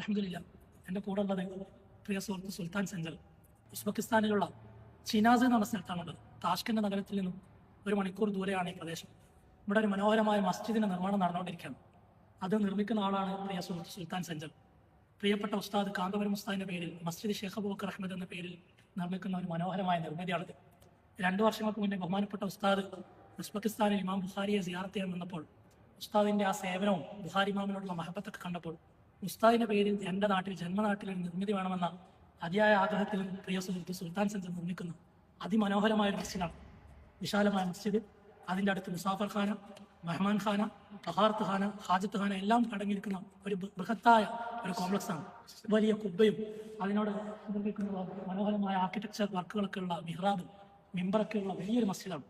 അൽഹംദുലില്ലാ. എൻ്റെ കൂടെ ഉള്ളത് പ്രിയ സുഹൃത്ത് സുൽത്താൻ സെഞ്ചൽ. ഉസ്ബെക്കിസ്ഥാനിലുള്ള ചിനാസ് എന്ന് പറഞ്ഞ സ്ഥലത്താണുള്ളത്. താഷ്കന്റ് നഗരത്തിൽ നിന്നും 1 മണിക്കൂർ ദൂരെയാണ് ഈ പ്രദേശം. ഇവിടെ ഒരു മനോഹരമായ മസ്ജിദിന്റെ നിർമ്മാണം നടന്നുകൊണ്ടിരിക്കുകയാണ്. അത് നിർമ്മിക്കുന്ന ആളാണ് പ്രിയ സുഹൃത്ത് സുൽത്താൻ സെഞ്ചൽ. പ്രിയപ്പെട്ട ഉസ്താദ് കാന്തപുരം ഉസ്താദിന്റെ പേരിൽ മസ്ജിദ് ഷേഖ് അബൂബക്കർ അഹ്മദ് എന്ന പേരിൽ നിർമ്മിക്കുന്ന ഒരു മനോഹരമായ നിർമ്മിതിയാണിത്. 2 വർഷങ്ങൾക്ക് മുന്നേ ബഹുമാനപ്പെട്ട ഉസ്താദ് ഉസ്ബെക്കിസ്ഥാനിൽ ഇമാം ബുഖാരിയെ സിയാറത്ത് ചെയ്യാൻ വന്നപ്പോൾ ഉസ്താദിന്റെ ആ സേവനവും ബുഖാരി ഇമാമിനോടുള്ള മഹബത്തൊക്കെ കണ്ടപ്പോൾ ഉസ്താദിന്റെ പേരിൽ എൻ്റെ നാട്ടിൽ ജന്മനാട്ടിൽ ഒരു നിർമ്മിതി വേണമെന്ന അതിയായ ആഗ്രഹത്തിലും പ്രിയ സുഹൃത്ത് സുൽത്താൻ സെഞ്ചൽ നിർമ്മിക്കുന്നു അതിമനോഹരമായ ഒരു മസ്ജിദാണ്. വിശാലമായ മസ്ജിദ്, അതിൻ്റെ അടുത്ത് മുസാഫർ ഖാന, മെഹ്മാൻ ഖാന, തഹാർത്ത് ഖാന, ഹാജത്ത് ഖാന എല്ലാം അടങ്ങിയിരിക്കുന്ന ഒരു ബൃഹത്തായ ഒരു കോംപ്ലക്സാണ്. വലിയ കുബ്ബയും അതിനോട് നിർമ്മിക്കുന്ന മനോഹരമായ ആർക്കിടെക്ചർ വർക്കുകളൊക്കെ ഉള്ള മിഹ്റാബും മിമ്പറൊക്കെ ഉള്ള വലിയൊരു മസ്ജിദാണ്.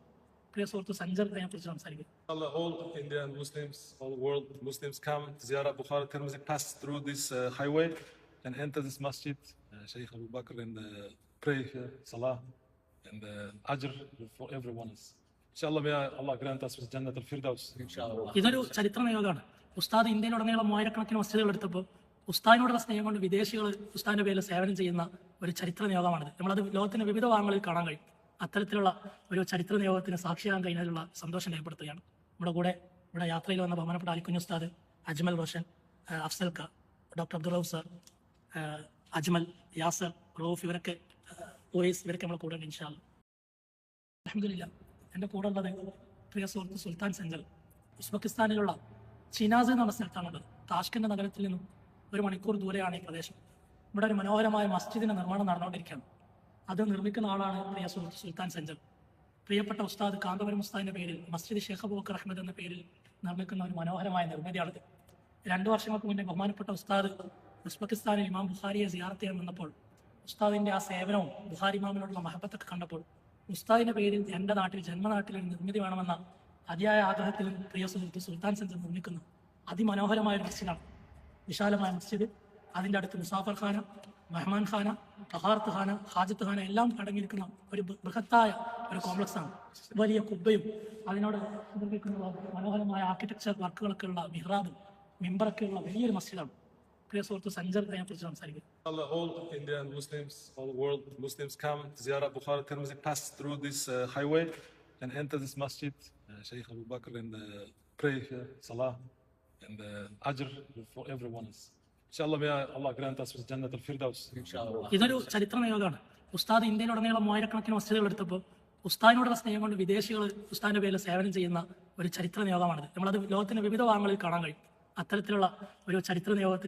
പ്രിയ സുഹൃത്ത് സഞ്ചറിനെ കുറിച്ച് സംസാരിക്കും. All Indian Muslims, all world Muslims come to Ziyara Bukhara Tirmizi, pass through this highway and enter this masjid, Shaykh Abu Bakr, and pray here, salah, and ajr for everyone else. Inshallah, may Allah grant us with Jannat al-Firdaus. Inshallah. ഇതൊരു ചരിത്ര നിയോഗമാണ്. ഉസ്താദ് ഇന്ത്യയിലുടനീളം 1000കണക്കിന് മസ്ജിദുകൾ എടുത്തപ്പോൾ ഉസ്താദിനോടുള്ള സ്നേഹം കൊണ്ട് വിദേശികൾ ഉസ്താദിന്റെ പേരിൽ സേവനം ചെയ്യുന്ന ഒരു ചരിത്ര നിയോഗമാണിത്. നമ്മളത് ലോകത്തിന്റെ വിവിധ ഭാഗങ്ങളിൽ കാണാൻ കഴിയും. അത്തരത്തിലുള്ള ഒരു ചരിത്ര നിയോഗത്തിന് സാക്ഷിയാകാൻ കഴിഞ്ഞതിലുള്ള സന്തോഷം രേഖപ്പെടുത്തുകയാണ്. നമ്മുടെ കൂടെ ഇവിടെ യാത്രയിൽ വന്ന ബഹുമാനപ്പെട്ട അലിക്കുഞ്ഞ് ഉസ്താദ്, അജ്മൽ റോഷൻ, അഫ്സൽ ക, ഡോക്ടർ അബ്ദുൾ റൌഫ് സർ, അജ്മൽ, യാസർ, റൌഫ്, ഇവരൊക്കെ ഓയിസ്, ഇവരൊക്കെ നമ്മളെ കൂടെ ഉണ്ട് ഇൻഷാ അല്ലാഹ്. അൽഹംദുലില്ലാ. എൻ്റെ കൂടെ ഉള്ളത് പ്രിയ സുഹൃത്ത് സുൽത്താൻ സെഞ്ചൽ. ഉസ്ബെക്കിസ്ഥാനിലുള്ള ചിനാസ് എന്ന് പറഞ്ഞ സ്ഥലത്താണുള്ളത്. താഷ്കന്റ് നഗരത്തിൽ നിന്നും 1 മണിക്കൂർ ദൂരെയാണ് ഈ പ്രദേശം. ഇവിടെ ഒരു മനോഹരമായ മസ്ജിദിന്റെ നിർമ്മാണം നടന്നുകൊണ്ടിരിക്കുകയാണ്. അത് നിർമ്മിക്കുന്ന ആളാണ് പ്രിയ സുഹൃത്ത് സുൽത്താൻ സെഞ്ചൽ. പ്രിയപ്പെട്ട ഉസ്താദ് കാന്തപുരം ഉസ്താദിന്റെ പേരിൽ മസ്ജിദ് ഷേഖ് അബൂബക്കർ അഹ്മദ് എന്ന പേരിൽ നിർമ്മിക്കുന്ന ഒരു മനോഹരമായ നിർമ്മിതിയാണിത്. 2 വർഷങ്ങൾക്ക് മുന്നേ ബഹുമാനപ്പെട്ട ഉസ്താദ് ഉസ്ബെക്കിസ്ഥാനിൽ ഇമാം ബുഖാരിയെ സിയാറത്ത് ചെയ്യാൻ വന്നപ്പോൾ ഉസ്താദിന്റെ ആ സേവനവും ബുഖാരി ഇമാമിനോടുള്ള മഹബത്തൊക്കെ കണ്ടപ്പോൾ ഉസ്താദിന്റെ പേരിൽ എൻ്റെ നാട്ടിൽ ജന്മനാട്ടിൽ ഒരു നിർമ്മിതി വേണമെന്ന അതിയായ ആഗ്രഹത്തിലും പ്രിയ സുഹൃത്ത് സുൽത്താൻ സെഞ്ചൽ നിർമ്മിക്കുന്നു അതിമനോഹരമായ ഒരു മസ്ജിദാണ്. വിശാലമായ മസ്ജിദ്, അതിൻ്റെ അടുത്ത് മുസാഫർ ഖാന, മെഹ്മാൻ ഖാന, തഹാർത്ത് ഖാന, ഹാജത്ത് ഖാന എല്ലാം അടങ്ങിയിരിക്കുന്ന ഒരു ബൃഹത്തായ ഒരു കോംപ്ലക്സാണ്. വലിയ കുബ്ബയും അതിനോട് നിർമ്മിക്കുന്ന മനോഹരമായ ആർക്കിടെക്ചർ വർക്കുകളൊക്കെ ഉള്ള മിഹ്റാബും മിമ്പറൊക്കെ ഉള്ള വലിയൊരു മസ്ജിദാണ്. പ്രിയ സുഹൃത്ത് സഞ്ചറിനെ കുറിച്ച് സംസാരിക്കും. All Indian Muslims, all world Muslims come to Ziyara Bukhara Tirmizi, pass through this highway and enter this masjid, Shaykh Abu Bakr, and pray here, salah, and ajr for everyone else. Inshallah, may Allah grant us with Jannat al-Firdaus. Inshallah. ഇതൊരു ചരിത്ര നിയോഗമാണ്. ഉസ്താദ് ഇന്ത്യയിലുടനീളം 1000കണക്കിന് മസ്ജിദുകൾ എടുത്തപ്പോൾ ഉസ്താദിനോടുള്ള സ്നേഹം കൊണ്ട് വിദേശികൾ ഉസ്താദിന്റെ പേരിൽ സേവനം ചെയ്യുന്ന ഒരു ചരിത്ര നിയോഗമാണിത്. നമ്മളത് ലോകത്തിന്റെ വിവിധ ഭാഗങ്ങളിൽ കാണാൻ കഴിയും. അത്തരത്തിലുള്ള ഒരു ചരിത്ര നിയോഗത്തിന്